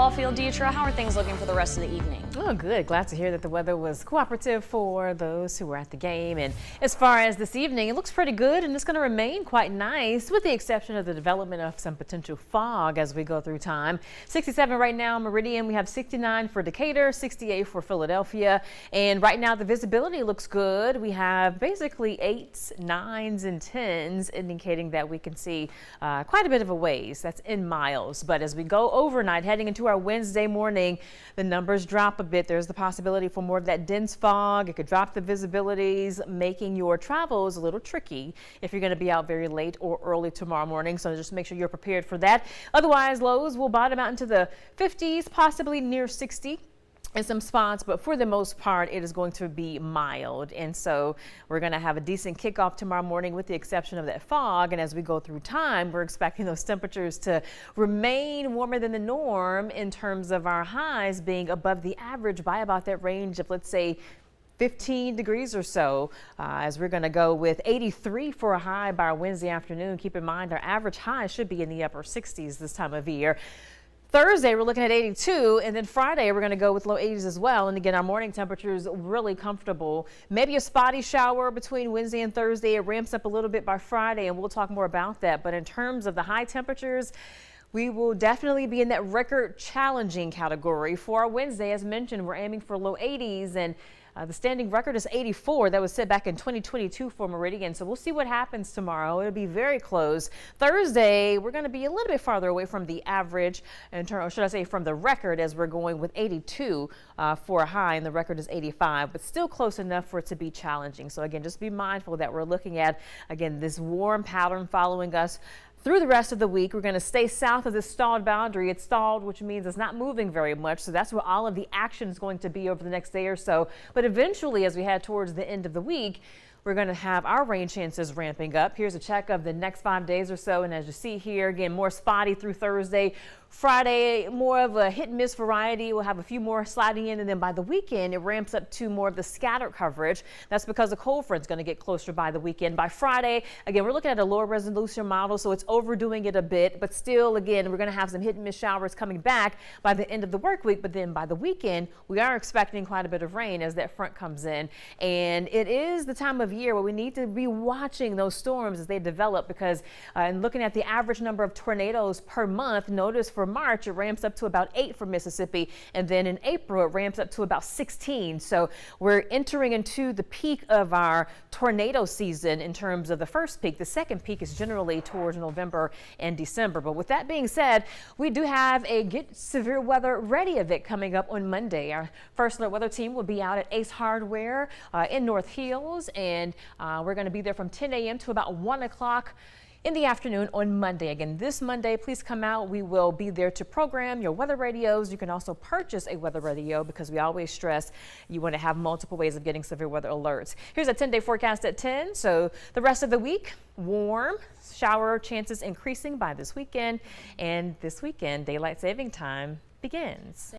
football field. Deidre, how are things looking for the rest of the evening? Oh, good. Glad to hear that the weather was cooperative for those who were at the game. And as far as this evening, it looks pretty good and it's going to remain quite nice with the exception of the development of some potential fog as we go through time. 67 right now, Meridian. We have 69 for Decatur, 68 for Philadelphia. And right now the visibility looks good. We have basically 8s, 9s, and 10s indicating that we can see quite a bit of a ways. That's in miles. But as we go overnight, heading into our Wednesday morning, the numbers drop a bit. There's the possibility for more of that dense fog. It could drop the visibilities, making your travels a little tricky if you're going to be out very late or early tomorrow morning. So just make sure you're prepared for that. Otherwise, lows will bottom out into the 50s, possibly near 60. In some spots, but for the most part, it is going to be mild. And so we're going to have a decent kickoff tomorrow morning with the exception of that fog. And as we go through time, we're expecting those temperatures to remain warmer than the norm in terms of our highs being above the average by about that range of, let's say, 15 degrees or so, as we're going to go with 83 for a high by our Wednesday afternoon. Keep in mind, our average high should be in the upper 60s this time of year. Thursday, we're looking at 82, and then Friday, we're going to go with low 80s as well. And again, our morning temperatures really comfortable. Maybe a spotty shower between Wednesday and Thursday. It ramps up a little bit by Friday, and we'll talk more about that. But in terms of the high temperatures, we will definitely be in that record challenging category. For our Wednesday, as mentioned, we're aiming for low 80s, and the standing record is 84. That was set back in 2022 for Meridian. So we'll see what happens tomorrow. It'll be very close. Thursday, we're going to be a little bit farther away from the average, or should I say from the record, as we're going with 82 for a high, and the record is 85, but still close enough for it to be challenging. So again, just be mindful that we're looking at, again, this warm pattern following us through the rest of the week. We're going to stay south of this stalled boundary. It's stalled, which means it's not moving very much. So that's where all of the action is going to be over the next day or so. But eventually, as we head towards the end of the week, we're going to have our rain chances ramping up. Here's a check of the next 5 days or so. And as you see here, again, more spotty through Thursday. Friday, more of a hit and miss variety. We'll have a few more sliding in, and then by the weekend, it ramps up to more of the scattered coverage. That's because the cold front's going to get closer by the weekend. By Friday, again, we're looking at a lower resolution model, so it's overdoing it a bit, but still, again, we're going to have some hit and miss showers coming back by the end of the work week. But then by the weekend, we are expecting quite a bit of rain as that front comes in. And it is the time of year where we need to be watching those storms as they develop, because and looking at the average number of tornadoes per month, notice for March, it ramps up to about 8 for Mississippi, and then in April, it ramps up to about 16. So we're entering into the peak of our tornado season in terms of the first peak. The second peak is generally towards November and December. But with that being said, we do have a Get Severe Weather Ready event coming up on Monday. Our First Alert Weather team will be out at Ace Hardware in North Hills, and we're going to be there from 10 a.m. to about 1 o'clock in the afternoon on Monday. Again, this Monday, please come out. We will be there to program your weather radios. You can also purchase a weather radio, because we always stress you want to have multiple ways of getting severe weather alerts. Here's a 10-day forecast at 10. So the rest of the week, warm, shower chances increasing by this weekend. And this weekend, daylight saving time begins.